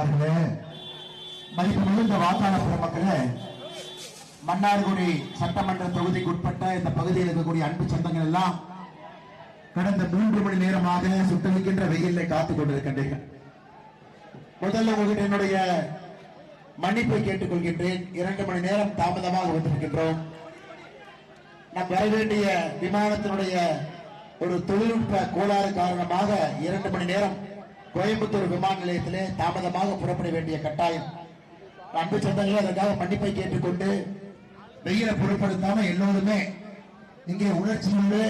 அவர்களே, மதிப்பு மிகுந்த வாக்காளர் பெருமக்களே, மன்னார்குடி சட்டமன்ற தொகுதிக்கு உட்பட்ட இந்த பகுதியில் இருக்கக்கூடிய அன்பு சொந்தங்கள் எல்லாம் கடந்த 3 மணி நேரமாக சுட்டளிக்கின்ற வெயிலை காத்துக் கொண்டிருக்கின்றீர்கள். முதல்ல உங்ககிட்ட என்னுடைய மன்னிப்பை கேட்டுக் கொள்கின்றேன். 2 மணி நேரம் தாமதமாக வந்திருக்கின்றோம். நாம் வர வேண்டிய விமானத்தினுடைய ஒரு தொழில்நுட்ப கோளாறு காரணமாக 2 மணி நேரம் கோயம்புத்தூர் விமான நிலையத்திலே தாமதமாக புறப்பட வேண்டிய கட்டாயம். அன்பு சொந்தங்களே, அதற்காக மன்னிப்பை கேட்டுக்கொண்டு வெயிலை பொருட்படுத்தாம எல்லோருமே இங்கே உணர்ச்சியோடு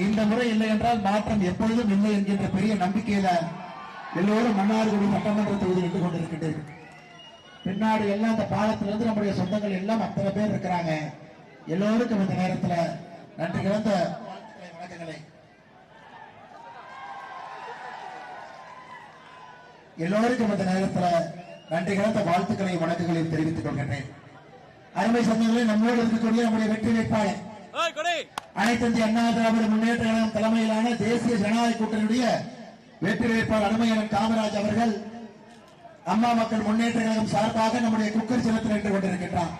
இந்த முறை இல்லை என்றால் மாற்றம் எப்பொழுதும் இல்லை என்கின்ற பெரிய நம்பிக்கையில எல்லோரும் மன்னார்குடி சட்டமன்ற தொகுதியில் நின்று கொண்டிருக்கின்றீர்கள். பின்னாடி எல்லாம் அந்த பாலத்திலிருந்து நம்முடைய சொந்தங்கள் எல்லாம் அத்தனை பேர் இருக்கிறாங்க. எல்லோருக்கும் இந்த நேரத்தில் நன்றி கலந்த வணக்கங்களை எல்லோருக்கும் இந்த நேரத்தில் நன்றி கலந்த வாழ்த்துக்களை வணக்கங்களை தெரிவித்துக் கொள்கின்றேன். அருமை சொந்தங்களே, நம்மோடு இருக்கக்கூடிய நம்முடைய வெற்றி வேட்பாளர் அனைத்து இந்திய அண்ணா திராவிட முன்னேற்ற கழகம் தலைமையிலான தேசிய ஜனநாயக கூட்டணியுடைய வெற்றி வேட்பாளர் அருமையன் காமராஜ் அவர்கள் அம்மா மக்கள் முன்னேற்ற கழகம் சார்பாக நம்முடைய குக்கர் சின்னத்தில் நின்று கொண்டிருக்கின்றார்.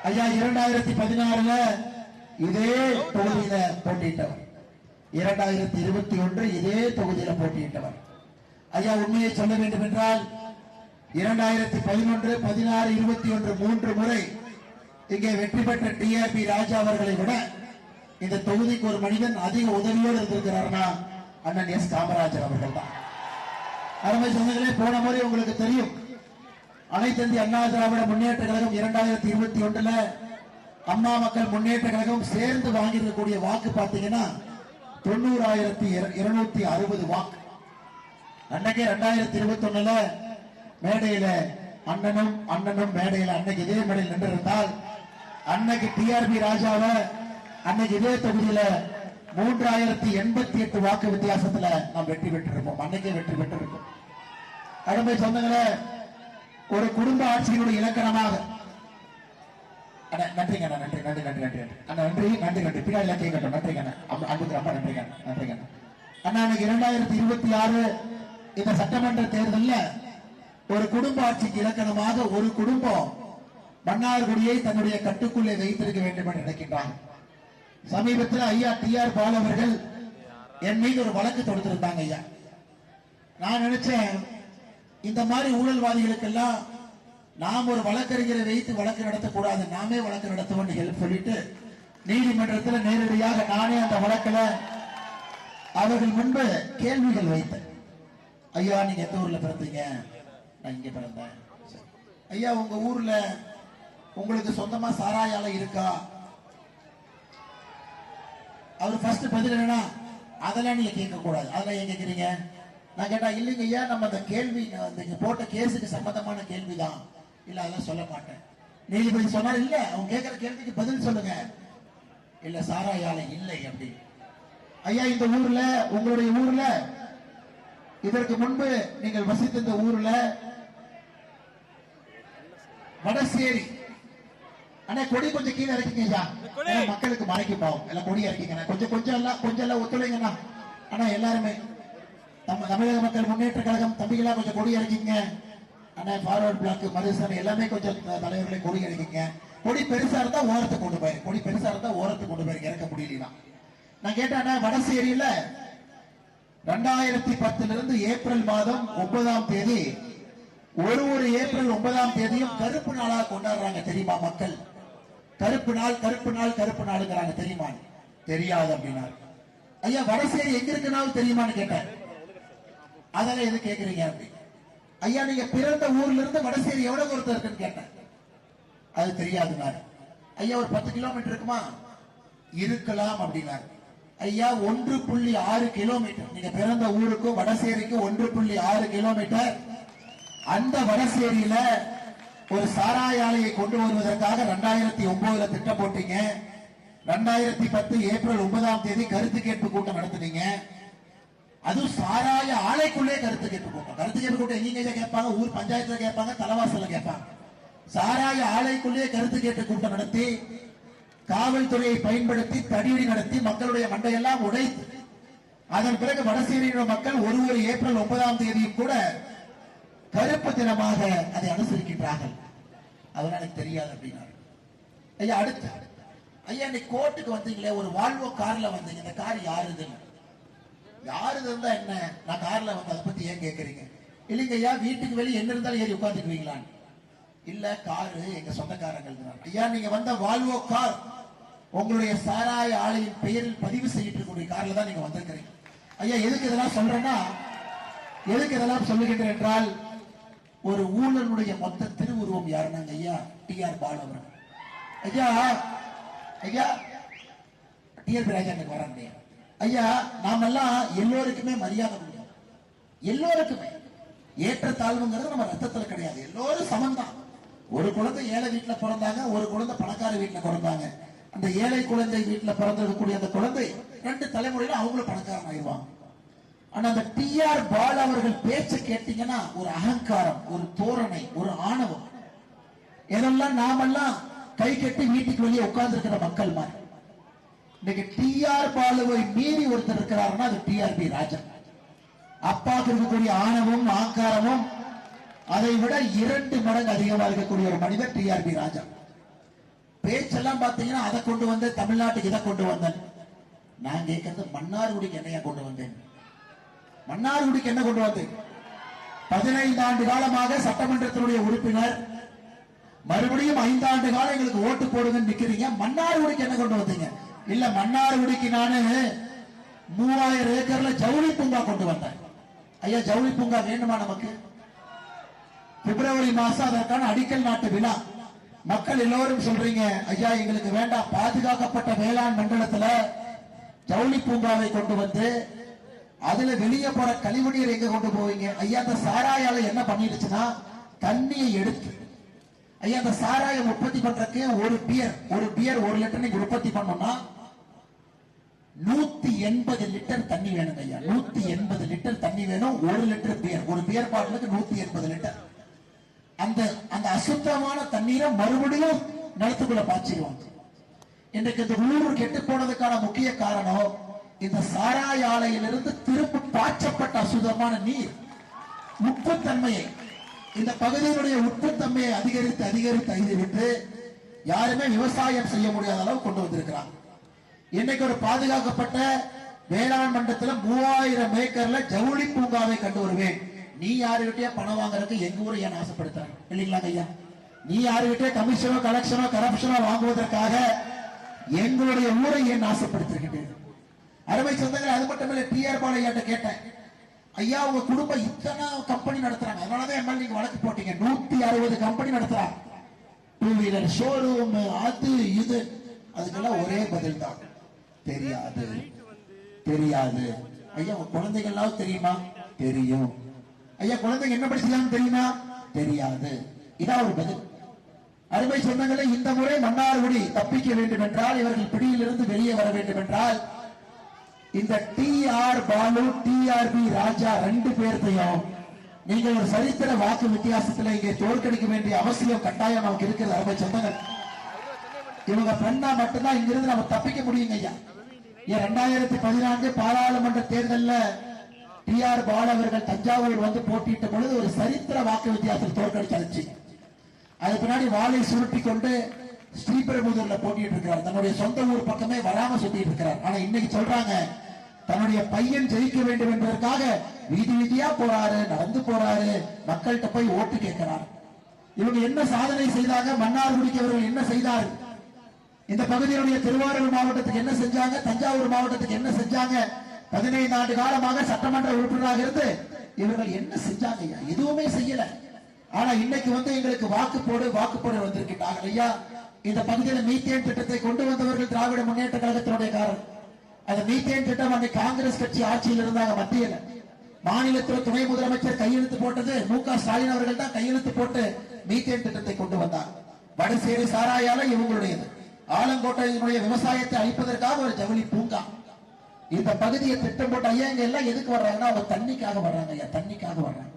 ஐயா 2016 இதே தொகுதியில போட்டியிட்டவர், 2021 இதே தொகுதியில போட்டியிட்டவர். ஐயா உண்மையை சொல்ல வேண்டும் என்றால் 2011, 16, 21 3 முறை இங்கே வெற்றி பெற்ற டிஆர்பி ராஜா அவர்களை விட இந்த தொகுதிக்கு ஒரு மனிதன் அதிக உதவியோடு இருந்திருக்கிறார்னா அண்ணன் எஸ் காமராஜர் அவர்கள் தான். அருமை சொந்தங்களே, போன முறை உங்களுக்கு தெரியும், அனைத்து இந்திய அண்ணா திராவிட முன்னேற்ற கழகம் 2021 அம்மா மக்கள் முன்னேற்ற கழகம் சேர்ந்து வாங்கியிருக்கக்கூடிய வாக்கு பார்த்தீங்கன்னா 90,260 வாக்கு. அன்னைக்கே 2021 மேடையில அண்ணனும் மேடையில அன்னைக்கு இதே மேடையில் நின்றிருந்தால் அன்னைக்கு டிஆர்பி ராஜாவை அன்னைக்கு இதே தொகுதியில 3088 வாக்கு வித்தியாசத்துல நாம் வெற்றி பெற்றிருப்போம். அன்னைக்கே வெற்றி பெற்றிருப்போம். அருமை சொந்தங்களே, ஒரு குடும்ப ஆட்சியினுடைய இலக்கணமாக நன்றிங்க அண்ணா, நன்றி நன்றி நன்றி நன்றி அண்ணா, நன்றி நன்றி நன்றி பின்னாடி கேட்கட்டும். நன்றிங்க அண்ணா, அன்புக்கு ரொம்ப நன்றிங்க நன்றிங்க அண்ணா. அன்னைக்கு 2026 இந்த சட்டமன்ற தேர்தலில் ஒரு குடும்ப ஆட்சிக்கு இலக்கணமாக ஒரு குடும்பம் மன்னார்குடியை தன்னுடைய கட்டுக்குள்ளே வைத்திருக்க வேண்டும் என்று நினைக்கின்றாங்க. சமீபத்தில் ஐயா டிஆர் பால் அவர்கள் என் மீது ஒரு வழக்கு தொடுத்திருந்தாங்க. ஐயா, நான் நினைச்சேன் இந்த மாதிரி ஊழல்வாதிகளுக்கெல்லாம் நாம் ஒரு வழக்கறிஞரை வைத்து வழக்கு நடத்தக்கூடாது, நாமே வழக்கு நடத்துவோம் ஹெல்ப் சொல்லிட்டு நீதிமன்றத்தில் நேரடியாக நானே அந்த வழக்கில் அவர்கள் முன்பு கேள்விகள் வைத்தேன். ஐயா, நீங்க எந்த ஊர்ல பிறந்தீங்க? நான் இங்க பிறந்தேன். ஐயா, உங்க ஊர்ல உங்களுக்கு சொந்தமா சாராய ஆலை இருக்கா? அவர் ஃபர்ஸ்ட் பதில் என்னன்னா, அதெல்லாம் நீங்க கேட்க கூடாது. அதெல்லாம் ஏன் கேட்கறீங்க? நான் கேட்டா, இல்லைங்க ஐயா, நம்ம அந்த கேள்வி நீங்க போட்ட கேஸுக்கு சம்பந்தமான கேள்விதான். இல்ல, அதெல்லாம் சொல்ல மாட்டேன். நீதிபதி சொன்னார், இல்ல அவங்க கேட்கிற கேள்விக்கு பதில் சொல்லுங்க. இல்ல, சாராய ஆலை இல்லை அப்படி. ஐயா, இந்த ஊர்ல உங்களுடைய ஊர்ல இதற்கு முன்பு நீங்கள் வசித்த இந்த ஊர்ல வடசேரி அண்ணா கொடி கொஞ்சம் கீழே இறக்கிங்க ஐயா, மக்களுக்கு மறைக்கு பாவம் எல்லாம் கொடி இறக்கிங்க. கொஞ்சம் எல்லாம் ஒத்துழைங்கண்ணா. ஆனா எல்லாருமே தமிழக மக்கள் முன்னேற்ற கழகம் தம்பிகளா கொஞ்சம் கொடி இறக்கிங்க. ஆனா ஃபார்வர்ட் பிளாக் மருதசாமி எல்லாமே கொஞ்சம் தலைவர்களை கொடி இறக்கிங்க. கொடி பெருசா இருந்தா ஓரத்தை கொண்டு போயிரு, கொடி பெருசா இருந்தா ஓரத்தை கொண்டு போயிரு, இறக்க முடியலாம். நான் கேட்டேன், வடசேரியில 2010 ஏப்ரல் மாதம் 9ஆம் தேதி ஒரு ஏப்ரல் 9ஆம் தேதியும் கருப்பு நாளாக கொண்டாடுறாங்க தெரியுமா? மக்கள் கருப்பு நாள் கருப்பு நாள் கருப்பு நாளுங்கிறாங்க தெரியுமா? தெரியாது அப்படின்னாரு. ஐயா, வடசேரி எங்க இருக்குனாலும் தெரியுமான்னு கேட்டேன். அதெல்லாம் எது கேட்கறீங்க அப்படி? ஐயா, நீங்க பிறந்த ஊர்ல இருந்து வடசேரி எவ்வளவு தூரத்துல இருக்குன்னு கேட்டேன். அது தெரியாதுனாரு. ஐயா, ஒரு 10 கிலோமீட்டர் இருக்குமா? இருக்கலாம் அப்படின்னாரு. ஐயா, 1.6 கிலோமீட்டர். நீங்க பிறந்த ஊருக்கும் வடசேரிக்கும் 1.6 கிலோமீட்டர். அந்த வடசேரியில ஒரு சாராய ஆலையை கொண்டு வருவதற்காக 2009 திட்டம் போட்டீங்க. 2010 ஏப்ரல் 9ஆம் தேதி கருத்து கேட்பு கூட்டம் நடத்தினீங்க. அதுவும் சாராய ஆலைக்குள்ளே கருத்து கேட்பு கூட்டம். கருத்து கேட்பு கூட்டம் எங்க கேட்பாங்க? ஊர் பஞ்சாயத்துல கேட்பாங்க, தலைவாசல கேட்பாங்க. சாராய ஆலைக்குள்ளே கருத்து கேட்பு கூட்டம் நடத்தி காவல்துறையை பயன்படுத்தி தடியடி நடத்தி மக்களுடைய மண்டையெல்லாம் உடைத்து அதன் பிறகு வடசேரியின மக்கள் ஒரு ஏப்ரல் 9ஆம் தேதியும் கூட கருப்பு தினமாக அதை அனுசரிக்கின்றார்கள். அதனால எனக்கு தெரியாது அப்படின்னாரு. ஐயா அடுத்து, ஐயா இன்னைக்கு கோர்ட்டுக்கு வந்தீங்களே, ஒரு வால்வோ கார்ல வந்தீங்க, இந்த கார் யாருது? யாருது இருந்தா என்ன, நான் கார்ல வந்து அதை பத்தி ஏன் கேட்கறீங்க? இல்லைங்க ஐயா, வீட்டுக்கு வெளியே என்ன இருந்தாலும் ஏறி உட்காந்துக்குவீங்களான்னு. இல்ல, காரு எங்க சொந்தக்காரங்க. ஐயா நீங்க வந்த வால்வோ கார் உங்களுடைய சாராய ஆலையின் பெயரில் பதிவு செய்யிட்டு இருக்கக்கூடிய கார்ல தான் நீங்க வந்திருக்கிறீங்க. ஐயா எதுக்கு இதெல்லாம் சொல்றேன்னா, எதுக்கு இதெல்லாம் சொல்லுகின்றேன் என்றால், ஒரு ஊழலுடைய மொத்த திருவுருவம் யாருன்னாங்க ஐயா, டி.ஆர். பாலு அவர்கள். ஐயா ஐயா டி.ஆர். ராஜா எனக்கு வராங்க ஐயா. நாமெல்லாம் எல்லோருக்குமே மரியாதை கொடுக்கணும், எல்லோருக்குமே. ஏற்றத்தாழ்வுங்கிறது நம்ம ரத்தத்துல கிடையாது, எல்லோரும் சமந்தான். ஒரு குழந்தை ஏழை வீட்டுல பிறந்தாங்க, ஒரு குழந்தை பணக்கார வீட்டுல பிறந்தாங்க. அந்த ஏழை குழந்தை வீட்டுல பிறந்திருக்கக்கூடிய அந்த குழந்தை 2 தலைமுறையில அவங்களும் பணக்காரன் ஆயிடுவாங்க. ஆனா அந்த டி.ஆர். பாலு அவர்கள் பேச்ச கேட்டீங்கன்னா ஒரு அகங்காரம், ஒரு தோரணை, ஒரு ஆணவம். இதெல்லாம் நாமெல்லாம் கை கட்டி வீட்டுக்கு வெளியே உட்கார்ந்து இருக்கிற மக்கள் மாதிரி. இன்னைக்கு டி.ஆர். பாலுவை மீறி ஒருத்தர் இருக்கிறாருன்னா அது டி.ஆர்.பி. ராஜா. அப்பாவுக்கு இருக்கக்கூடிய ஆணவம் அகங்காரமும் அதை விட 2 மடங்கு அதிகமா இருக்கக்கூடிய ஒரு மனிதர் டி.ஆர்.பி. ராஜா. பேச்செல்லாம் பாத்தீங்கன்னா அதை கொண்டு வந்து தமிழ்நாட்டுக்கு இதை கொண்டு வந்தேன். நான் கேட்கறது மன்னார்குடிக்கு என்னையா கொண்டு வந்தேன்? மன்னார்குடிக்கு என்ன கொண்டு வந்தேன்? 15 ஆண்டு காலமாக சட்டமன்றத்தினுடைய உறுப்பினர், மறுபடியும் 5 ஆண்டு காலம் எங்களுக்கு ஓட்டு போடுங்கன்னு நிக்கிறீங்க. மன்னார்குடிக்கு என்ன கொண்டு வந்தீங்க? இல்ல, மன்னார்குடிக்கு நானு 3000 ஏக்கர்ல ஜவுளி பூங்கா கொண்டு வந்தேன். ஐயா ஜவுளி பூங்கா வேண்டுமா நமக்கு? பிப்ரவரி மாசம் அதற்கான அடிக்கல் நாட்டு விழா. மக்கள் எல்லோரும் சொல்றீங்க ஐயா எங்களுக்கு வேண்டாம், பாதுகாக்கப்பட்ட வேளாண் மண்டலத்துல ஜவுளி பூங்காவை கொண்டு வந்து அதுல வெளியே போற கழிவுநீர் எங்க கொண்டு போவீங்க? ஐயா அந்த சாராயால என்ன பண்ணிடுச்சுன்னா, தண்ணியை எடுத்து, ஐயா அந்த சாராயம் உற்பத்தி பண்றதுக்கு ஒரு பியர் 1 லிட்டர் நீங்க உற்பத்தி பண்ணோம்னா 180 லிட்டர் தண்ணி வேணும் ஐயா. 180 லிட்டர் தண்ணி வேணும். 1 லிட்டர் பியர், ஒரு பியர் பாட்டிலுக்கு 180 லிட்டர். அந்த அந்த அசுத்தமான தண்ணீரை மறுபடியும் நிலத்துக்குள்ள பாய்ச்சிடுவாங்க. இன்றைக்கு இந்த ஊர் கெட்டு போனதுக்கான முக்கிய காரணம், இந்த சாராய ஆலையிலிருந்து திரும்ப பாய்ச்சப்பட்ட அசுத்தமான நீர் உப்புத்தன்மையை, இந்த பகுதியினுடைய உப்புத்தன்மையை அதிகரித்து அதிகரித்து யாருமே விவசாயம் செய்ய முடியாத அளவு கொண்டு வந்திருக்கிறாங்க. இன்னைக்கு ஒரு பாதுகாக்கப்பட்ட வேளாண் மண்டலத்துல 3000 ஏக்கர்ல ஜவுளி பூங்காவை கண்டு வருவேன். நீ யாருகிட்டயே பணம் வாங்குறதுக்கு எங்க ஊரை ஏன் ஆசைப்படுத்துறாங்க இல்லைங்களா ஐயா? நீ யாருகிட்டே கமிஷனோ கலெக்ஷனோ கரப்ஷனோ வாங்குவதற்காக எங்களுடைய ஊரை ஏன் ஆசைப்படுத்திருக்கின்றீர்கள்? அருமை சொந்தங்கள், அது மட்டும் இல்ல, டி.ஆர். பாலு ஐயா கேட்டேன், ஐயா உங்க குடும்பம் இத்தனை கம்பெனி நடத்துறாங்க, அதனாலதான் எம்எல்ஏ நீங்க வழக்கு போட்டீங்க. 160 கம்பெனி நடத்துறாங்க, 2 வீலர் ஷோரூம், அது இது. அதுக்கெல்லாம் ஒரே பதில் தான், தெரியாது தெரியாது. ஐயா உங்க குழந்தைகள்லாம் தெரியுமா? தெரியும். ஐயா குழந்தைங்க என்ன படிச்சாங்க தெரியுமா? தெரியாது. இதான் ஒரு பதில். அருமை சொந்தங்களே, இந்த முறை மன்னார்குடி தப்பிக்க வேண்டும் என்றால், இவர்கள் பிடியிலிருந்து வெளியே வர வேண்டும் என்றால், இந்த டி.ஆர். பாலு, டி.ஆர்.பி. ராஜா 2 பேர்த்தையும் நீங்கள் ஒரு சரித்திர வாக்கு வித்தியாசத்தில் இங்கே தோற்கடிக்க வேண்டிய அவசியம் கட்டாயம் நமக்கு இருக்கிறது. அருமை சொந்தங்கள், இவங்க பண்ணா மட்டும்தான் இங்கிருந்து நம்ம தப்பிக்க முடியுங்க ஐயா. 2014 பாராளுமன்ற தேர்தலில் டி.ஆர். பாலு அவர்கள் தஞ்சாவூர் வந்து போட்டியிட்ட பொழுது ஒரு சரித்திர வாக்கு வித்தியாசத்தில் தோற்கடிச்சு, அது பின்னாடி வாளை சுருட்டி கொண்டு ஸ்ரீபெரும்புதூர்ல போட்டிட்டு இருக்கிறார். தன்னுடைய சொந்த ஊர் பக்கமே வராம சுத்திட்டு இருக்கிறார். ஆனா இன்னைக்கு சொல்றாங்க, தன்னுடைய பையன் ஜெயிக்க வேண்டும் என்பதற்காக வீதி வீதியா போறாரு, நடந்து போறாரு, மக்கள்கிட்ட போய் ஓட்டு கேட்கிறார். இவங்க என்ன சாதனை செய்தாங்க? மன்னார்குடிக்கு அவர்கள் என்ன செய்தார்? இந்த பகுதியினுடைய திருவாரூர் மாவட்டத்துக்கு என்ன செஞ்சாங்க? தஞ்சாவூர் மாவட்டத்துக்கு என்ன செஞ்சாங்க? 15 ஆண்டு காலமாக சட்டமன்ற உறுப்பினராக இருந்து இவர்கள் என்ன செஞ்சாங்க? எதுவுமே செய்யல. ஆனா இன்னைக்கு வந்து எங்களுக்கு வாக்கு போடு வந்திருக்கிறார்கள் ஐயா. இந்த பகுதியில் மீத்தேன் திட்டத்தை கொண்டு வந்தவர்கள் திராவிட முன்னேற்ற கழகத்தினுடைய காரணம். அந்த மீத்தேன் திட்டம் அன்னைக்கு காங்கிரஸ் கட்சி ஆட்சியில் இருந்தாங்க மத்தியில். மாநிலத்தில் துணை முதலமைச்சர் கையெழுத்து போட்டது மு.க. ஸ்டாலின் அவர்கள் தான் கையெழுத்து போட்டு மீத்தேன் திட்டத்தை கொண்டு வந்தார். வடசேரி சாராயால இவங்களுடையது. ஆலங்கோட்டையினுடைய விவசாயத்தை அழிப்பதற்காக ஒரு ஜவுளி பூங்கா. இந்த பகுதியை திட்டம் போட்ட ஐயா இங்க எல்லாம் எதுக்கு வர்றாங்கன்னா அவங்க தண்ணிக்காக வர்றாங்க ஐயா, தண்ணிக்காக வர்றாங்க.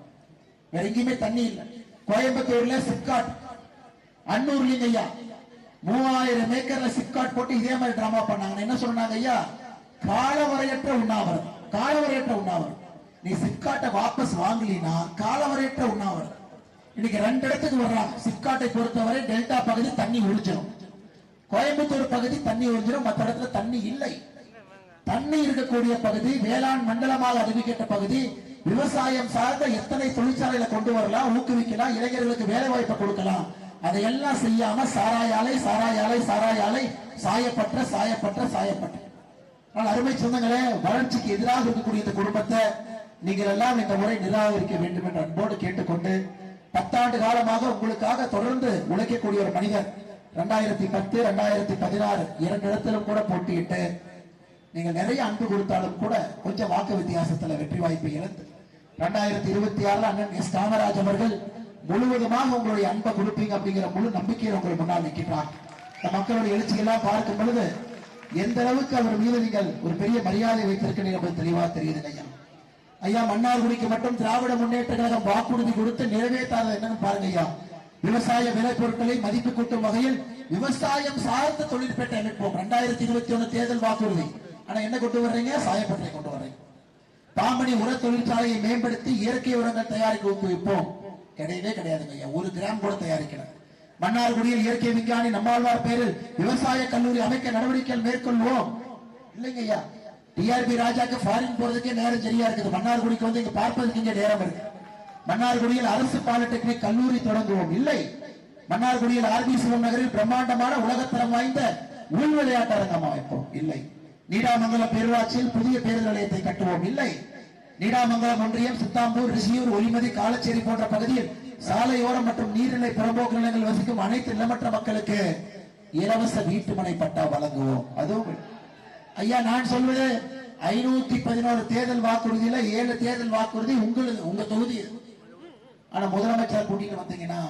வேற எங்கேயுமே தண்ணி இல்லை. கோயம்புத்தூர்ல சிப்காட், அன்னூர்லிங்க ஐயா 3000 ஏக்கர்ல சிப்காட் போட்டு இதே மாதிரி டிராமா பண்ணாங்க. என்ன சொன்னாங்க ஐயா? காலவரையற்ற உண்ணாவிரதம், காலவரையற்ற உண்ணாவிரதம். நீ சிப்காட்டை வாபஸ் வாங்கலினா காலவரையற்ற உண்ணாவிரதம். இன்னைக்கு 2 இடத்துக்கு வர்றாங்க. சிப்காட்டை பொறுத்தவரை டெல்டா பகுதி தண்ணி உறிஞ்சிடும், கோயம்புத்தூர் பகுதி தண்ணி உறிஞ்சிடும், மற்ற இடத்துல தண்ணி இல்லை. தண்ணி இருக்கக்கூடிய பகுதி வேளாண் மண்டலமாக அறிவிக்கப்பட்ட பகுதி. விவசாயம் சார்ந்த எத்தனை தொழிற்சாலைகளை கொண்டு வரலாம், ஊக்குவிக்கலாம், இளைஞர்களுக்கு வேலை வாய்ப்பை கொடுக்கலாம். அதையெல்லாம் செய்யாம சாராய ஆலை சாராய ஆலை சாராய ஆலை சாயப்பட்ட சாயப்பட்ட சாயப்பட்ட. அருமை சொந்தங்களே, வளர்ச்சிக்கு எதிராக இருக்கக்கூடிய இந்த குடும்பத்தை நீங்கள் எல்லாம் இந்த முறை நிராகரிக்க வேண்டும் என்று அன்போடு கேட்டுக்கொண்டு, 10 ஆண்டு காலமாக உங்களுக்காக தொடர்ந்து உழைக்கக்கூடிய ஒரு மனிதர் 2010 2016 2 இடத்திலும் கூட போட்டியிட்டு நீங்கள் நிறைய அன்பு கொடுத்தாலும் கூட கொஞ்சம் வாக்கு வித்தியாசத்துல வெற்றி வாய்ப்பை இழந்து 2026 அண்ணன் எஸ் காமராஜ் அவர்கள் முழுவதுமாக உங்களுடைய அன்பை கொடுப்பீங்க அப்படிங்கிற முழு நம்பிக்கையை உங்கள் முன்னால் நிற்கிறார். மக்களுடைய எழுச்சியெல்லாம் பார்க்கும் பொழுது எந்த அளவுக்கு அவர் மீது நீங்கள் ஒரு பெரிய மரியாதை வைத்திருக்கிறீர்கள் என்பது தெளிவா தெரியுது ஐயா. ஐயா, மன்னார்குடிக்கு மட்டும் திராவிட முன்னேற்ற கழகம் வாக்குறுதி கொடுத்து நிறைவேற்றாத என்னன்னு பாருங்க ஐயா. விவசாய விலை பொருட்களை மதிப்பு கூட்டும் வகையில் விவசாயம் சார்ந்த தொழிற்பேட்டை அமைப்போம் 2021 தேர்தல் வாக்குறுதி. ஆனா என்ன கொண்டு வர்றீங்க? சாயப்பட்டறை கொண்டு வர்றீங்க. பாம்பனி உர தொழிற்சாலையை மேம்படுத்தி இயற்கை உரங்கள் தயாரிக்க ஊக்குவிப்போம். கிடையவே கிடையாதுங்க ஐயா, 1 கிராம் கூட தயாரிக்கல. மன்னார்குடியில் இயற்கை விஞ்ஞானி நம்மாழ்வார் பேரில் விவசாய கல்லூரி அமைக்க நடவடிக்கைகள் மேற்கொள்வோம். இல்லைங்க ஐயா, டிஆர்பி ராஜாக்கு ஃபாரின் போறதுக்கே நேரம் சரியா இருக்குது. மன்னார்குடிக்கு வந்து இங்க பார்ப்பதற்கு இங்க நேரம் இருக்கு. மன்னார்குடியில் அரசு பாலிடெக்னிக் கல்லூரி தொடங்குவோம். இல்லை. மன்னார்குடியில் ஆர்பி சிவம் நகரில் பிரம்மாண்டமான உலகத்தரம் வாய்ந்த உள் விளையாட்டு அரங்கம் அமைப்போம். இல்லை. நீடாமங்கலம் பேரூராட்சியில் புதிய பேருந்து நிலையத்தை கட்டுவோம். இல்லை. நீடாமங்கலம் ஒன்றியம் சித்தாம்பூர் ரிஷியூர் ஒலிமதி காலச்சேரி போன்ற பகுதியில் சாலையோரம் மற்றும் நீர்நிலை புறம்போக்கு நிலங்கள் வசிக்கும் அனைத்து நிலமற்ற மக்களுக்கு இலவச வீட்டுமனை பட்டா வழங்குவோம். அதுவும் ஐயா, நான் சொல்வது 511 தேர்தல் வாக்குறுதியில 7 தேர்தல் வாக்குறுதி உங்க தொகுதி. ஆனா முதலமைச்சர் கூட்டிட்டு வந்தீங்கன்னா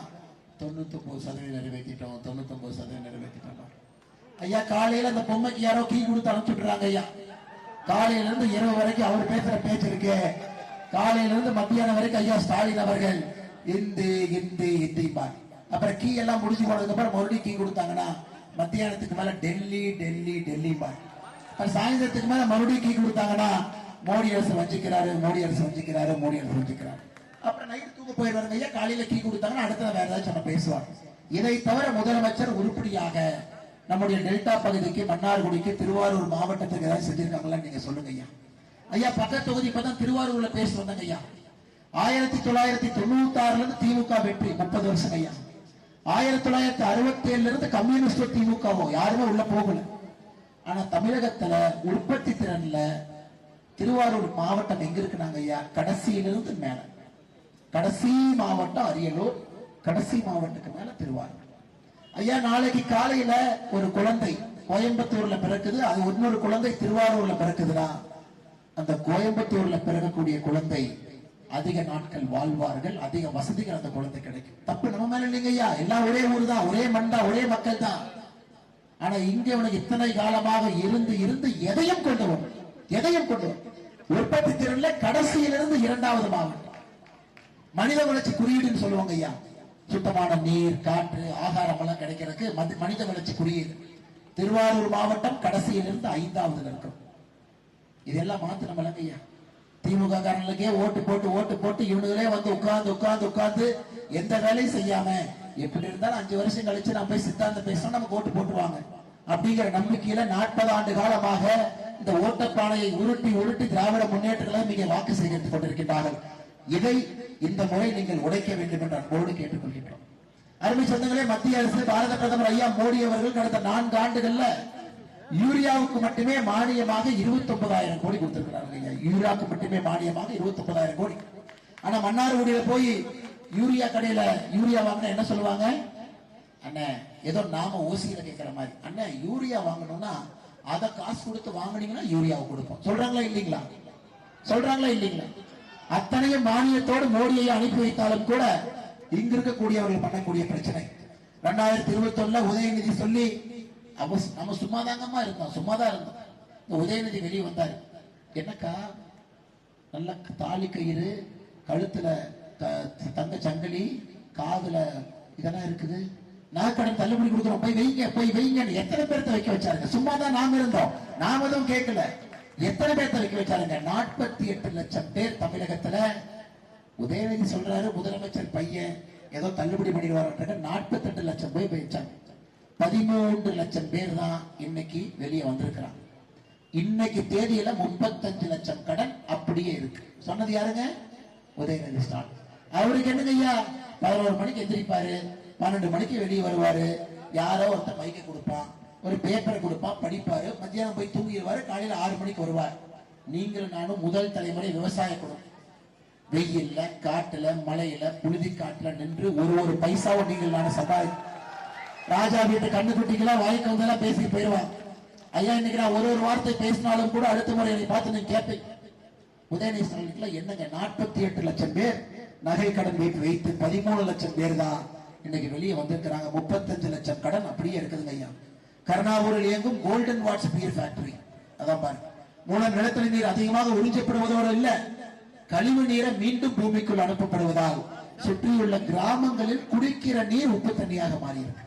99% நிறைவேற்றிட்டோம், 99% நிறைவேற்றிட்டோம். ஐயா, காலையில அந்த பொம்மைக்கு யாரோ கீ கொடுத்து அனுப்பிச்சுடுறாங்க ஐயா. காலையில இருந்து இரவு வரைக்கும் அவர் பேசுற பேச்சு இருக்கு. காலையில இருந்து மத்தியானம் வரைக்கும் ஐயா ஸ்டாலின் அவர்கள் இந்தி இந்தி இந்தி பார். அப்புறம் கீ எல்லாம் முடிஞ்சு போனதுக்கு அப்புறம் மறுபடியும் கீ கொடுத்தாங்கன்னா மத்தியானத்துக்கு மேல டெல்லி டெல்லி டெல்லி பார். சாயந்தரத்துக்கு மேல மறுபடியும் கீ கொடுத்தாங்கன்னா மோடி அரசு வஞ்சிக்கிறாரு, மோடி அரசு வஞ்சிக்கிறாரு, மோடி அரசு வஞ்சிக்கிறாரு. அப்புறம் நைட்டு தூங்க போயிடுவாங்க ஐயா. காலையில கீ கொடுத்தாங்கன்னா அடுத்த வேற ஏதாச்சும் பேசுவாங்க. இதை தவிர முதலமைச்சர் உருப்படியாக நம்முடைய டெல்டா பகுதிக்கு, மன்னார்குடிக்கு, திருவாரூர் மாவட்டத்துக்கு ஏதாவது செஞ்சிருக்காங்களா நீங்க சொல்லுங்க ஐயா. ஐயா, பக்கத்து தொகுதி இப்பதான் திருவாரூர்ல பேசி வந்தாங்க ஐயா. 1996 இருந்து திமுக வெற்றி 30 வருஷம் ஐயா. 1967 இருந்து கம்யூனிஸ்ட் திமுகவோ யாருமே உள்ள போகல. ஆனா தமிழகத்துல உற்பத்தி திறன்ல திருவாரூர் மாவட்டம் எங்க இருக்குனாங்க ஐயா? கடைசியிலிருந்து மேல. கடைசி மாவட்டம் அரியலூர், கடைசி மாவட்டத்துக்கு மேல திருவாரூர். ஐயா, நாளைக்கு காலையில ஒரு குழந்தை கோயம்புத்தூர்ல பிறக்குது, அது இன்னொரு குழந்தை திருவாரூர்ல பிறக்குதுன்னா அந்த கோயம்புத்தூர்ல பிறக்கக்கூடிய குழந்தை அதிக நாட்கள் வாழ்வார்கள், அதிக வசதிகள் அந்த குழந்தை கிடைக்கும். தப்பு நம்ம மேல இல்லைங்க ஐயா. எல்லாம் ஒரே ஊர் தான், ஒரே மண் தான், ஒரே மக்கள் தான். ஆனா இங்க உனக்கு இத்தனை காலமாக இருந்து இருந்து எதையும் கொண்டு வரும், எதையும் கொண்டு வரும். உற்பத்தி திறன்ல கடைசியிலிருந்து 2வது மாவட்டம். மனித வளர்ச்சி குறியீடுன்னு சொல்லுவாங்க ஐயா. சுத்தமான நீர், காற்று, ஆகாரம் எல்லாம் கிடைக்கிறதுக்கு மனித வளர்ச்சி குறியீடு. திருவாரூர் மாவட்டம் கடைசியிலிருந்து 5வது இருக்கும். இதெல்லாம் மாத்திரம் ஐயா. திமுக காரங்களுக்கே ஓட்டு போட்டு ஓட்டு போட்டு இவனுங்களே வந்து உட்கார்ந்து உட்கார்ந்து உட்கார்ந்து எந்த வேலையும் செய்யாம எப்படி இருந்தாலும் 5 வருஷம் கழிச்சு நான் போய் சித்தாந்த பேசணும், நமக்கு ஓட்டு போட்டுருவாங்க அப்படிங்கிற நம்பிக்கையில 40 ஆண்டு காலமாக இந்த ஓட்டப்பானையை உருட்டி உருட்டி திராவிட முன்னேற்றங்களை நீங்க வாக்கு சேகரித்துக் கொண்டிருக்கின்றார்கள். இதை இந்த முறை நீங்கள் உடைக்க வேண்டும் என்று அன்போடு கேட்டுக்கொள்கின்றோம். அருமை சொந்தங்களே, மத்திய அரசு பாரத பிரதமர் ஐயா மோடி அவர்கள் கடந்த 4 ஆண்டுகள்ல யூரியாவுக்கு மட்டுமே மானியமாக 29,000 கோடி கொடுத்திருக்கிறார்கள் ஐயா. யூரியாவுக்கு மட்டுமே மானியமாக 29,000 கோடி. ஆனா மன்னார்குடியில போய் யூரியா கடையில யூரியா வாங்கினா என்ன சொல்லுவாங்க? அண்ணே, ஏதோ நாம ஓசியில கேட்கிற மாதிரி, அண்ணே யூரியா வாங்கணும்னா அதை காசு கொடுத்து வாங்கினீங்கன்னா யூரியாவை கொடுப்போம். சொல்றாங்களா இல்லீங்களா? சொல்றாங்களா இல்லீங்களா? அத்தனையும் மானியத்தோடு மோடியை அனுப்பி வைத்தாலும் கூட இங்க இருக்கக்கூடியவர்கள் பண்ணக்கூடிய பிரச்சனை. 2021 உதயநிதி சொல்லி நம்ம சும்மாதாங்கம்மா இருந்தோம், சும்மாதான் இருந்தோம். இந்த உதயநிதி வெளியே வந்தாரு. என்னக்கா, நல்ல தாலி கயிறு, கழுத்துல தங்க சங்கிலி, காதுல இதெல்லாம் இருக்குது, நகைக்கடன் தள்ளுபடி கொடுக்குறோம், போய் வைங்க போய் வைங்க. எத்தனை பேர்த்த வைக்க வச்சாருங்க? சும்மாதான் நாம இருந்தோம், நாம எதுவும் கேட்கல. எத்தனை பேர்த்த வைக்க வச்சாருங்க? 48 லட்சம் பேர் தமிழகத்துல. உதயநிதி சொல்றாரு முதலமைச்சர் பையன் ஏதோ தள்ளுபடி பண்ணிடுவார். 48 லட்சம் போய் வச்சாங்க. 13 லட்சம் பேர் தான் இன்னைக்கு வெளியே வந்திருக்கிறாங்க. இன்னைக்கு தேதியில 35 லட்சம் கடன் அப்படியே இருக்கு. சொன்னது யாருங்க? உதயநிதி ஸ்டாலின். அவருக்கு என்னங்க ஐயா, 11 மணிக்கு எந்திரிப்பாரு, 12 மணிக்கு வெளியே வருவாரு, யாரோ ஒருத்தர் மைக்க கொடுப்பான், ஒரு பேப்பரை கொடுப்பான், படிப்பாரு, மத்தியானம் போய் தூங்கிடுவாரு, காலையில 6 மணிக்கு வருவார். நீங்களும் நானும் முதல் தலைமுறை விவசாய குடும்பம். வெயில்ல, காட்டுல, மலையில, புழுதி காட்டுல நின்று ஒரு பைசாவை நீங்கள் நானும் சம்பாதி. ராஜா வீட்டு கண்ணுக்குட்டிகளா வாய்க்கு வந்தெல்லாம் பேசி போயிடுவாங்க. ஐயா இன்னைக்கு நான் ஒரு வார்த்தை பேசினாலும் கூட அடுத்த முறை என்னை பார்த்து நீங்க கேட்பீங்க. உதயநிதி ஸ்டாலின் என்னங்க 48 லட்சம் பேர் நகை கடன் வைத்து 13 லட்சம் பேர் தான் இன்னைக்கு வெளியே வந்திருக்கிறாங்க. 35 லட்சம் கடன் அப்படியே இருக்குதுங்க ஐயா. கருணாவூரில் இயங்கும் கோல்டன் வாட்ஸ் பீர் ஃபேக்டரி அதான் பாருங்க. மூலம் நிலத்தடி நீர் அதிகமாக உறிஞ்சப்படுவதோடு இல்ல, கழிவு நீரை மீண்டும் பூமிக்குள் அனுப்பப்படுவதால் சுற்றியுள்ள கிராமங்களில் குடிக்கிற நீர் உப்பு தண்ணியாக மாறியிருக்கு.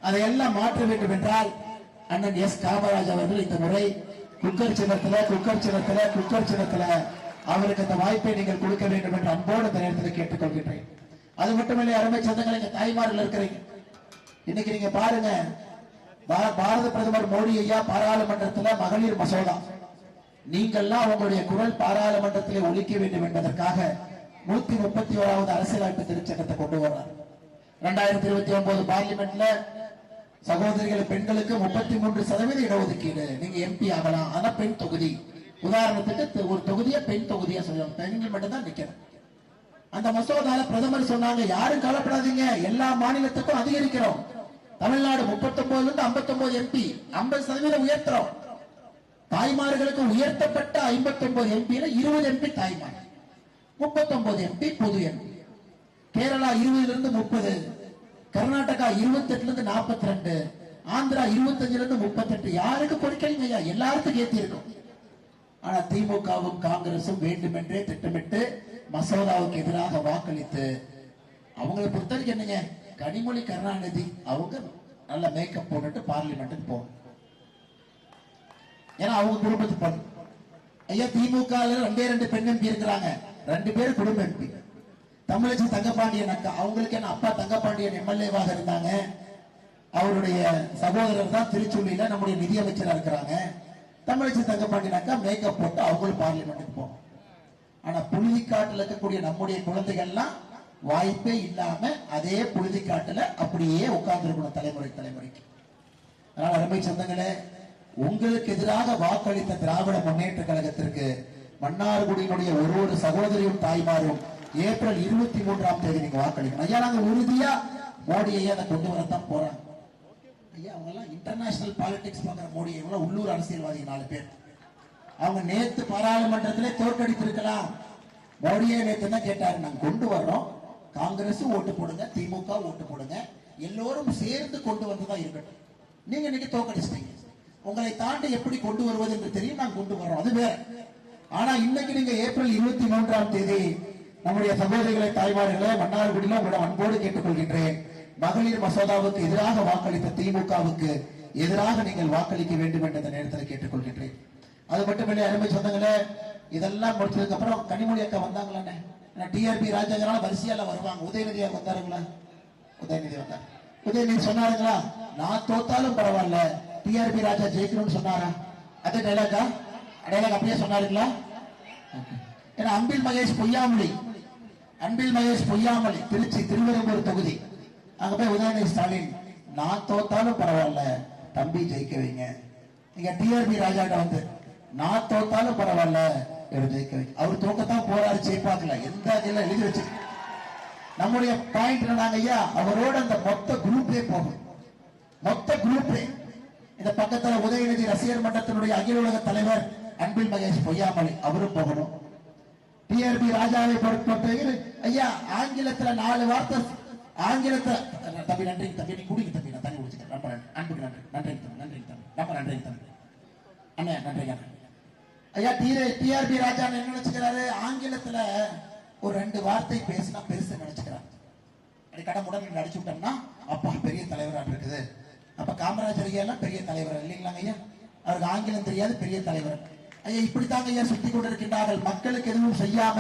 அதையெல்லாம் மாற்ற வேண்டும் என்றால் அண்ணன் எஸ் காமராஜ் அவர்கள் இந்த முறை குக்கர் சின்னத்துல அவருக்கு அந்த வாய்ப்பை நீங்கள் கொடுக்க வேண்டும் என்று அன்போடு இந்த நேரத்தில் கேட்டுக்கொள்கின்றேன். அது மட்டுமில்லை, அருமை சொந்தங்கள், எங்க தாய்மார்கள் இருக்கிறீங்க. இன்னைக்கு நீங்க பாருங்க, பாரத பிரதமர் மோடி ஐயா பாராளுமன்றத்தில் மகளிர் மசோதா, நீங்கள்லாம் உங்களுடைய குரல் பாராளுமன்றத்தில் ஒலிக்க வேண்டும் என்பதற்காக 131வது அரசியலமைப்பு திருச்சட்டத்தை கொண்டு வர்றார். 2029 பார்லிமெண்ட்ல சகோதரிகள் பெண்களுக்கு 33% இடஒதுக்கீடு, நீங்க எம்பி ஆகலாம். ஆனா பெண் தொகுதி, உதாரணத்துக்கு ஒரு தொகுதியா பெண் தொகுதியா சொல்லுவாங்க, பெண்கள் மட்டும் தான் நிக்கணும். அந்த மசோதால பிரதமர் சொன்னாங்க, யாரும் கவலைப்படாதீங்க, எல்லா மாநிலத்துக்கும் அதிகரிக்கிறோம். தமிழ்நாடு 39 இருந்து 59 எம்பி 50% உயர்த்துறோம். தாய்மார்களுக்கு உயர்த்தப்பட்ட 59 எம்பியில 20 எம்பி தாய்மார், 39 எம்பி பொது எம்பி. கேரளா 20 இருந்து 30, கர்நாடகா 28 இருந்து 42, ஆந்திரா 25 இருந்து 38. யாருக்கு பொறுக்கலைங்க ஐயா, எல்லாருக்கும் ஏத்தி இருக்கும். ஆனா திமுகவும் காங்கிரசும் வேண்டுமென்றே திட்டமிட்டு மசோதாவுக்கு எதிராக வாக்களித்து, அவங்களை பொறுத்தவரைக்கும் என்னங்க, கனிமொழி கருணாநிதி அவங்க நல்ல மேக்கப் போட்டுட்டு பார்லிமெண்ட்டுக்கு போகணும். ஏன்னா அவங்க குடும்பத்துக்கு பண்ணு. ஐயா திமுக 2 பெண் எம்பி இருக்கிறாங்க, 2 பேரும் குடும்ப எம்பி. தமிழச்சி தங்கப்பாண்டியன் அக்கா, அவங்களுக்கு என்ன அப்பா தங்கப்பாண்டியன் எம்எல்ஏவாக இருந்தாங்க. அவருடைய சகோதரர் தான் திருச்சுள்ளியில நம்முடைய நிதியமைச்சராக இருக்கிறாங்க. தமிழச்சி தங்கப்பாண்டியன் அக்கா மேக்கப் போட்டு அவங்களும் பார்லிமெண்ட்டுக்கு போகணும். ஆனா புழுதிக்காட்டுல இருக்கக்கூடிய நம்முடைய குழந்தைகள்லாம் வாய்ப்பே இல்லாம அதே புழுதிக்காட்டுல அப்படியே உட்கார்ந்து இருக்கணும் தலைமுறைக்கு. அதனால அருமை சொந்தங்களே, உங்களுக்கு எதிராக வாக்களித்த திராவிட முன்னேற்ற கழகத்திற்கு மன்னார்குடியினுடைய ஒரு சகோதரியும் தாய்மாரும் ஏப்ரல் 23ஆம் தேதி நீங்க வாக்களிக்கணும். ஐயா நாங்க உறுதியா மோடி ஐயா அதை கொண்டு வரத்தான் போறாங்க. ஐயா அவங்க எல்லாம் இன்டர்நேஷனல் பாலிடிக்ஸ் பாக்குற மோடி எல்லாம் உள்ளூர் அரசியல்வாதி 4 பேர். அவங்க நேத்து பாராளுமன்றத்திலே தோற்கடித்திருக்கலாம். மோடியே நேத்து என்ன கேட்டாரு, நாங்க கொண்டு வர்றோம், காங்கிரஸ் ஓட்டு போடுங்க, திமுக ஓட்டு போடுங்க, எல்லோரும் சேர்ந்து கொண்டு வந்துதான் இருக்கட்டும். நீங்க இன்னைக்கு தோற்கடிச்சிட்டீங்க, உங்களை தாண்டி எப்படி கொண்டு வருவது என்று தெரியும், நாங்க கொண்டு வர்றோம், அது வேற. ஆனா இன்னைக்கு நீங்க ஏப்ரல் 23ஆம் தேதி நம்முடைய சகோதரிகளை தாய்மார்களை மன்னார்குடியில உங்களோட அன்போடு கேட்டுக்கொள்கின்றேன், மகளிர் மசோதாவுக்கு எதிராக வாக்களித்த திமுகவுக்கு எதிராக நீங்கள் வாக்களிக்க வேண்டும் என்ற நேரத்தில் கேட்டுக்கொள்கின்றேன். அது மட்டுமில்லை அருமை சொந்தங்களே, இதெல்லாம் முடிச்சதுக்கு அப்புறம் கனிமொழி அக்கா வந்தாங்களானே, டிஆர்பி ராஜாங்கனால வரிசையால வருவாங்க. உதயநிதி வந்தாருங்களா? உதயநிதி வந்தார். உதயநிதி சொன்னாருங்களா, நான் தோத்தாலும் பரவாயில்ல டிஆர்பி ராஜா ஜெயிக்கணும்னு சொன்னாரா? அதே டைலாகா? டைலாக் அப்படியே சொன்னாருங்களா? ஏன்னா அன்பில் மகேஷ் பொய்யாமொழி திருச்சி திருவெரும்பூர் தொகுதி, அங்க போய் உதயநிதி ஸ்டாலின், நான் தோத்தாலும் பரவாயில்ல தம்பி ஜெயிக்க வைங்க. நீங்க டிஆர்பி ராஜாட்ட வந்து நான் தோத்தாலும் பரவாயில்ல ஜெயிக்க வைங்க. அவர் தோக்கத்தான் போறாரு, ஜெயிப்பாக்கல, எந்த எழுதி வச்சு. நம்முடைய பாயிண்ட் என்னங்க ஐயா, அவரோட அந்த மொத்த குரூப்பே போகும், மொத்த குரூப்பே. இந்த பக்கத்துல உதயநிதி ரசிகர் மன்றத்தினுடைய அகில உலக தலைவர் அன்பில் மகேஷ் பொய்யாமொழி அவரும் போகணும். டிஆர்பி ராஜாவை பொறுத்தவரையில் ஐயா ஆங்கிலத்துல 4 வார்த்தை, ஆங்கிலத்துல தம்பி நன்றி தம்பி, நீ குடிங்க தம்பி, நான் தண்ணி குடிச்சுக்கிறேன், ரொம்ப அன்புக்கு நன்றி, நன்றி தம்பி, ரொம்ப நன்றி தம்பி அண்ணே, நன்றி. ஐயா டிஆர்பி ராஜா என்ன நினைச்சுக்கிறாரு, ஆங்கிலத்துல ஒரு 2 வார்த்தை பேசினா பெருசு நினைச்சுக்கிறார். அப்படி கடமுடன் அடிச்சு விட்டோம்னா அப்பா பெரிய தலைவராக இருக்குது. அப்ப காமராஜர் ஐயா பெரிய தலைவர் இல்லைங்களாங்க ஐயா, அவருக்கு ஆங்கிலம் தெரியாது, பெரிய தலைவர். ஐயா இப்படித்தாங்க ஐயா சுத்தி கொண்டிருக்கின்றார்கள். மக்களுக்கு எதுவும் செய்யாம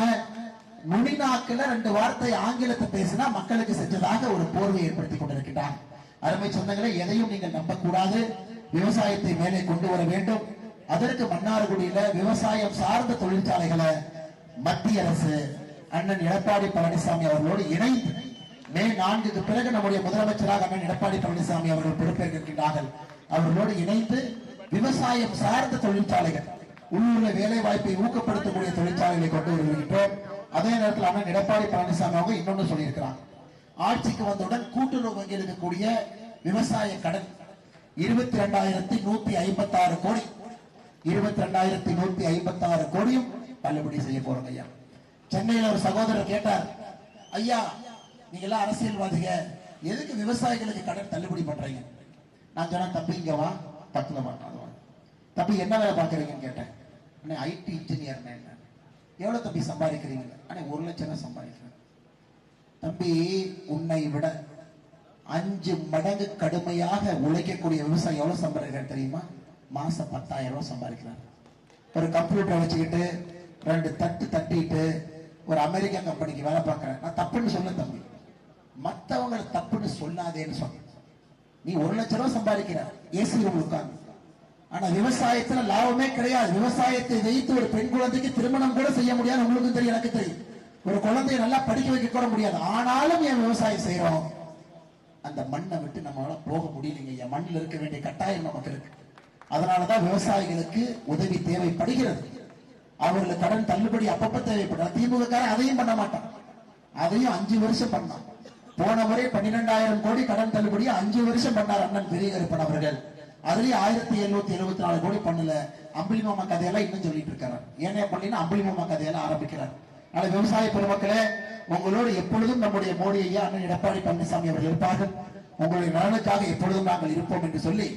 நுனிநாக்கில 2 வார்த்தை ஆங்கிலத்தை பேசினா மக்களுக்கு செஞ்சதாக ஒரு போர்வை ஏற்படுத்தி கொண்டிருக்கின்றார். அருமை சொந்தங்களே, எதையும் நீங்கள் நம்பக்கூடாது. விவசாயத்தை மேலே கொண்டு வர வேண்டும். அதற்கு மன்னார்குடியில விவசாயம் சார்ந்த தொழிற்சாலைகளை மத்திய அரசு அண்ணன் எடப்பாடி பழனிசாமி அவர்களோடு இணைந்து மே 4க்கு பிறகு நம்முடைய முதலமைச்சராக அண்ணன் எடப்பாடி பழனிசாமி அவர்கள் பொறுப்பேற்கின்றார்கள். அவர்களோடு இணைந்து விவசாயம் சார்ந்த தொழிற்சாலைகள், உள்ளூர்ல வேலை வாய்ப்பை ஊக்கப்படுத்தக்கூடிய தொழிற்சாலைகளை கொண்டு வருகின்றோம். அதே நேரத்தில் அண்ணன் எடப்பாடி பழனிசாமி அவங்க இன்னொன்னு சொல்லியிருக்கிறாங்க. ஆட்சிக்கு வந்தவுடன் கூட்டுறவு வங்கியில் இருக்கக்கூடிய விவசாய கடன் 22,156 கோடி 22,156 கோடியும் தள்ளுபடி செய்ய போறோம் ஐயா. சென்னையில் ஒரு சகோதரர் கேட்டார், ஐயா நீங்க எல்லாம் அரசியல்வாதிக, எதுக்கு விவசாயிகளுக்கு கடன் தள்ளுபடி பண்றீங்க? நான் சொன்னேன், தம்பி இங்க வா, பக்கத்துல வா. தம்பி என்ன வேலை பாக்குறீங்கன்னு கேட்டேன். ID engineer. எவ்வளவு தம்பி சம்பாதிக்கிறீங்க? 1 லட்சம் சம்பாதிக்கிறேன். தம்பி, உன்னை விட 5 மடங்கு கடுமையாக உழைக்கக்கூடிய விவசாயி எவ்வளவு சம்பாதிக்கிறார் தெரியுமா? மாசம் 10,000 ரூபாய் சம்பாதிக்கிறார். ஒரு கம்ப்யூட்டரை வச்சுக்கிட்டு 2 தட்டு தட்டிட்டு ஒரு அமெரிக்கா கம்பெனிக்கு வேலை பார்க்கிறேன். நான் தப்புன்னு சொல்ல தம்பி, மற்றவங்க தப்புன்னு சொல்லாதேன்னு சொன்ன. நீ 1 லட்சம் ரூபாய் சம்பாதிக்கிற, ஏசி ரூம் உட்கார்ந்து. ஆனா விவசாயத்துல லாபமே கிடையாது. விவசாயத்தை வைத்து ஒரு பெண் குழந்தைக்கு திருமணம் கூட செய்ய முடியாது. உங்களுக்கு தெரியும், எனக்கு தெரியும். ஒரு குழந்தைய நல்லா படிக்க வைக்க கூட முடியாது. ஆனாலும் என் விவசாயம் செய்யறோம். அந்த மண்ணை விட்டு நம்மளால போக முடியலைங்க. என் மண்ணில் இருக்க வேண்டிய கட்டாயம் நமக்கு இருக்கு. அதனாலதான் விவசாயிகளுக்கு உதவி தேவைப்படுகிறது. அவர்களுக்கு கடன் தள்ளுபடி அப்பப்ப தேவைப்படும். திமுக அதையும் பண்ண மாட்டான். அதையும் 5 வருஷம் பண்ணான். போன முறை 12,000 கோடி கடன் தள்ளுபடி 5 வருஷம் பண்ணார் அண்ணன் பெரியகருப்பன் அவர்கள். அதுலயும் 1,774 கோடி பண்ணல. அம்புலிமாமா கதையெல்லாம் இன்னும் சொல்லிட்டு இருக்காரு. ஏன்னா பண்ணினா அம்புலிமாமா கதையெல்லாம் ஆரம்பிக்கிறார். அதனால விவசாய பெருமக்களே, உங்களோடு எப்பொழுதும் நம்முடைய மோடி ஐயா அண்ணன் எடப்பாடி பழனிசாமி அவர்கள் இருப்பார்கள். உங்களுடைய நலனுக்காக எப்பொழுதும் நாங்கள் இருப்போம் என்று சொல்லி,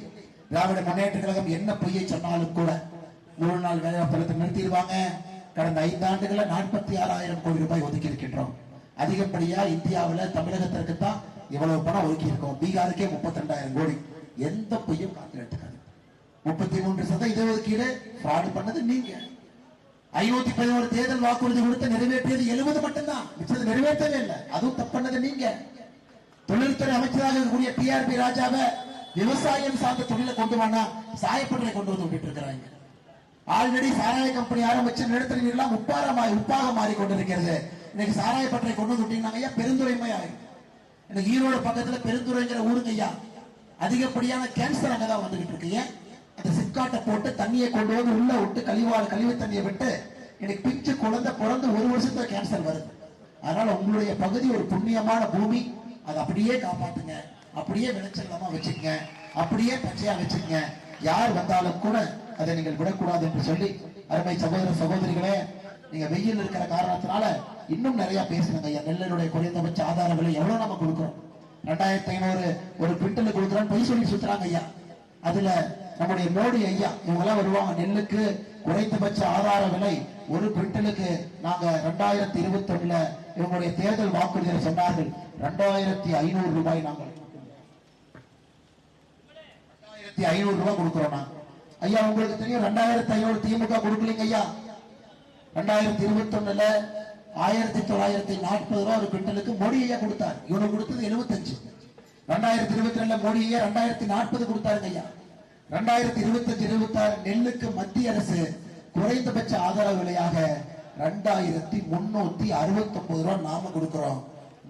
திராவிட முன்னேற்ற கழகம் என்ன பொய்யை சொன்னாலும் கூட 100 நாள் வேலை பலத்தை நிறுத்திடுவாங்க. கடந்த 5 ஆண்டுகள 46,000 கோடி ரூபாய் ஒதுக்கி இருக்கின்றோம். அதிகப்படியா இந்தியாவில் தமிழகத்திற்கு தான் இவ்வளவு பணம் ஒதுக்கி இருக்கோம். பீகாருக்கே 32,000 கோடி. எந்த பொய்யும் காத்து எடுத்துக்காது. 33% இடஒதுக்கீடு ஃப்ராட் பண்ணது நீங்க. 511 தேர்தல் வாக்குறுதி கொடுத்து நிறைவேற்றியது 70 மட்டும்தான். மிச்சது நிறைவேற்றவே இல்லை. அதுவும் தப்புனது நீங்க. தொழில்துறை அமைச்சராக இருக்கக்கூடிய டிஆர்பி ராஜாவை விவசாயம் சார்ந்த தொழிலை கொண்டு வானா சாயப்பட்டறை கொண்டு வந்து விட்டுட்டு இருக்கிறாங்க. ஆல்ரெடி சாராய கம்பெனி ஆரம்பிச்சு நிலத்தடி எல்லாம் உப்பாக மாறி கொண்டிருக்கிறது. இன்னைக்கு சாராய பட்டறை கொண்டு வந்து விட்டீங்கன்னா பெருந்துறைமை ஆகும். இன்னைக்கு ஈரோடு பக்கத்துல பெருந்துறைங்கிற ஊருங்க ஐயா, அதிகப்படியான கேன்சர் அங்கதான் வந்துகிட்டு இருக்கு. ஏன்? அந்த சிப்காட்டை போட்டு தண்ணியை கொண்டு வந்து உள்ள விட்டு கழிவு தண்ணியை விட்டு எனக்கு பிஞ்சு குழந்தை பிறந்து 1 வருஷத்துல கேன்சர் வருது. அதனால உங்களுடைய பகுதி ஒரு புண்ணியமான பூமி. அதை அப்படியே காப்பாத்துங்க, அப்படியே விளைச்சலமா வச்சுக்கங்க, அப்படியே பச்சையா வச்சுக்கங்க. யார் வந்தாலும் கூட அதை நீங்கள் விடக்கூடாது என்று சொல்லி, அருமை சகோதர சகோதரிகளே, நீங்க வெயில் இருக்கிற காரணத்தினால இன்னும் நிறைய பேசுங்க ஐயா. நெல்லினுடைய குறைந்தபட்ச ஆதார விலை எவ்வளவு நம்ம கொடுக்கிறோம்? 2,500 ஒரு குவிண்டலுக்கு கொடுக்குறோம் பொய் சொல்லி சுத்துறாங்க ஐயா. அதுல நம்முடைய மோடி ஐயா இவங்க எல்லாம் வருவாங்க. நெல்லுக்கு குறைந்தபட்ச ஆதார விலை ஒரு குவிண்டலுக்கு நாங்க 2021 இவங்களுடைய தேர்தல் வாக்குறுதியில் சொன்னார்கள் 2,500 ரூபாய். நாங்கள் 2,500 ரூபாய் கொடுக்கிறோம். ஐயா உங்களுக்கு தெரியும் 2,500 திமுக கொடுக்கலீங்க ஐயா. 2021 1,940 ரூபாய் ஒரு குவிண்டலுக்கு மோடி ஐயா கொடுத்தார். இவனுக்கு கொடுத்தது 75. 2022 மோடி ஐயா 2,040 கொடுத்தாருங்க ஐயா. 2025-26 நெல்லுக்கு மத்திய அரசு குறைந்தபட்ச ஆதார விலையாக 2,369 ரூபாய் நாம கொடுக்கிறோம்.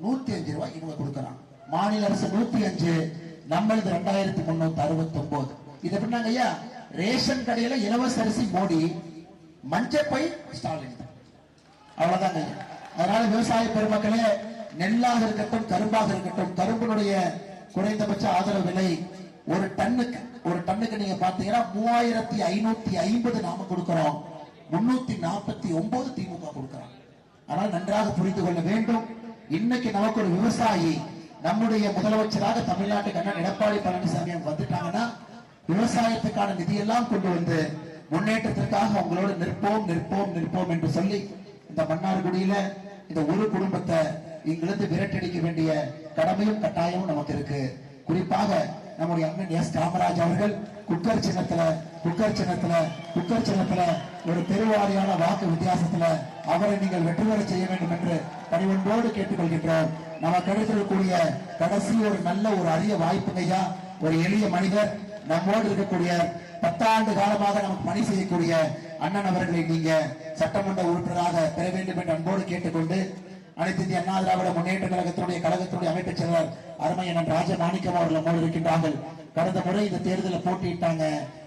105 ரூபாய் இவங்க கொடுக்கறாங்க. மாநில அரசு 105, நம்மளது 2,369. இது எப்படின்னாங்க ஐயா, ரேஷன் கடையில இலவச அரிசி மோடி, மஞ்சப்பை ஸ்டாலின். அவ்வளவுதாங்க ஐயா. அதனால விவசாய பெருமக்களே, நெல்லாக இருக்கட்டும் கரும்பாக இருக்கட்டும், கரும்பினுடைய குறைந்தபட்ச ஆதரவு விலை ஒரு டன்னுக்கு நீங்க பாத்தீங்கன்னா 3,550 நாம கொடுக்கிறோம். 349 திமுக கொடுக்கிறோம். ஆனால் நன்றாக புரிந்து கொள்ள வேண்டும். இன்னைக்கு நமக்கு ஒரு விவசாயி நம்முடைய முதலமைச்சராக தமிழ்நாட்டுக்கு அண்ணன் எடப்பாடி பழனிசாமி வந்துட்டாங்கன்னா, விவசாயத்துக்கான நிதியெல்லாம் கொண்டு வந்து முன்னேற்றத்திற்காக உங்களோடு நிற்போம் என்று சொல்லி, இந்த மன்னார்குடியில இந்த ஒரு குடும்பத்தை இங்கிருந்து விரட்டடிக்க வேண்டிய கடமையும் கட்டாயமும் நமக்கு இருக்கு. குறிப்பாக நம்முடைய அண்ணன் எஸ் காமராஜ் அவர்கள் குக்கர் சின்னத்துல ஒரு பெருவாரியான வாக்கு வித்தியாசத்துல அவரை நீங்கள் வெற்றி பெற செய்ய வேண்டும் என்று பணிவன்போடு கேட்டுக்கொள்கின்றோம். நமக்கு கிடைத்திருக்கக்கூடிய கடைசி ஒரு நல்ல ஒரு அரிய வாய்ப்புங்கய்யா. ஒரு எளிய மனிதர் நம்மோடு இருக்கக்கூடிய 10 ஆண்டு காலமாக நமக்கு பணி செய்யக்கூடிய அண்ணன் அவர்களை நீங்க சட்டமன்ற உறுப்பினராக பெற வேண்டும் என்று அன்போடு கேட்டுக்கொண்டு அனைத்து இந்திய அண்ணா திராவிட முன்னேற்ற கழகத்துடைய அமைப்பு செயலர் அருமை அண்ணன் ராஜமாணிக்கம் அவர்கள் நம்மோடு இருக்கின்றார்கள். கடந்த முறை இந்த தேர்தலில் போட்டியிட்டாங்க,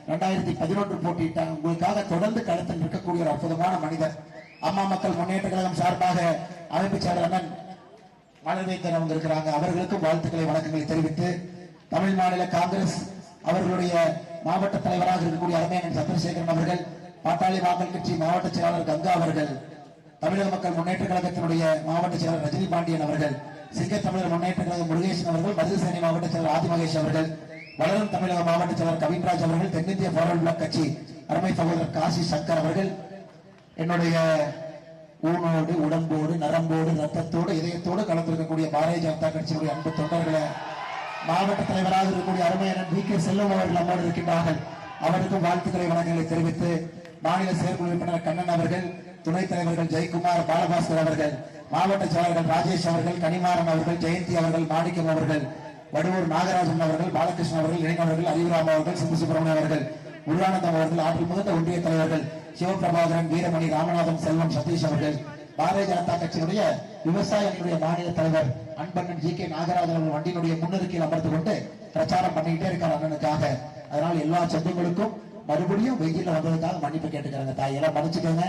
2011 போட்டியிட்டாங்க. உங்களுக்காக தொடர்ந்து களத்தில் இருக்கக்கூடிய ஒரு அற்புதமான மனிதர். அம்மா மக்கள் முன்னேற்ற கழகம் சார்பாக அமைப்பு செயலர் அண்ணன் மலர்வேந்தன் அவங்க இருக்கிறாங்க. அவர்களுக்கும் வாழ்த்துக்களை வணக்கங்களை தெரிவித்து தமிழ் மாநில காங்கிரஸ் அவர்களுடைய மாவட்ட தலைவராக இருக்கக்கூடிய அருமையன் சந்திரசேகரன் அவர்கள், பாட்டாளி மக்கள் கட்சி மாவட்ட செயலாளர் கங்கா அவர்கள், தமிழக மக்கள் முன்னேற்ற கழகத்தினுடைய மாவட்ட செயலர் ரஜினி பாண்டியன் அவர்கள், சிங்க தமிழர் முன்னேற்ற கழகம் முருகேசன் அவர்கள், மதுசேனி மாவட்ட செயலர் ஆதிமகேஷ் அவர்கள், வளரும் தமிழக மாவட்ட செயலர் கவின்ராஜ் அவர்கள், தென்னிந்திய ஃபார்வர்ட் பிளாக் கட்சி அருமை சகோதரர் காசி சங்கர் அவர்கள், என்னுடைய ஊனோடு உடம்போடு நரம்போடு ரத்தத்தோடு இதயத்தோடு கலந்திருக்கக்கூடிய பாரதிய ஜனதா கட்சியினுடைய அன்பு தொண்டர்களை, மாவட்ட தலைவராக இருக்கக்கூடிய அருமையான வி கே செல்வம் அவர்கள் நம்மோடு இருக்கின்றார்கள். அவருக்கும் வாழ்த்துக்களை வணக்கங்களை தெரிவித்து மாநில செயற்குழு உறுப்பினர் கண்ணன் அவர்கள், துணைத் தலைவர்கள் ஜெயக்குமார் பாலபாஸ்கர் அவர்கள், மாவட்ட செயலாளர்கள் ராஜேஷ் அவர்கள், கனிமாறன் அவர்கள், ஜெயந்தி அவர்கள், மாணிக்கம் அவர்கள், வடுவூர் நாகராஜன் அவர்கள், பாலகிருஷ்ணன் அவர்கள், இளைஞர்கள் அறிவுராம் அவர்கள், சிந்து சுப்பிரமணியம் அவர்கள், முருகானந்தம் அவர்கள், ஆற்றல் மிகுந்த ஒன்றிய தலைவர்கள் சிவபிரபாகரன், வீரமணி, ராமநாதன், செல்வம், சதீஷ் அவர்கள், பாரதிய ஜனதா கட்சியினுடைய விவசாயிகளுடைய மாநில தலைவர் அன்பண்ணன் ஜி கே நாகராஜன் அவர்கள் வண்டியினுடைய முன்னருக்கில் அமர்ந்து கொண்டு பிரச்சாரம் பண்ணிக்கிட்டே இருக்கார் அண்ணனுக்காக. அதனால் எல்லா சொந்தங்களுக்கும் மறுபடியும் வெயில வந்ததுக்காக மன்னிப்பு கேட்டுக்கிறாங்க. தாயெல்லாம் மன்னிச்சுக்கோங்க.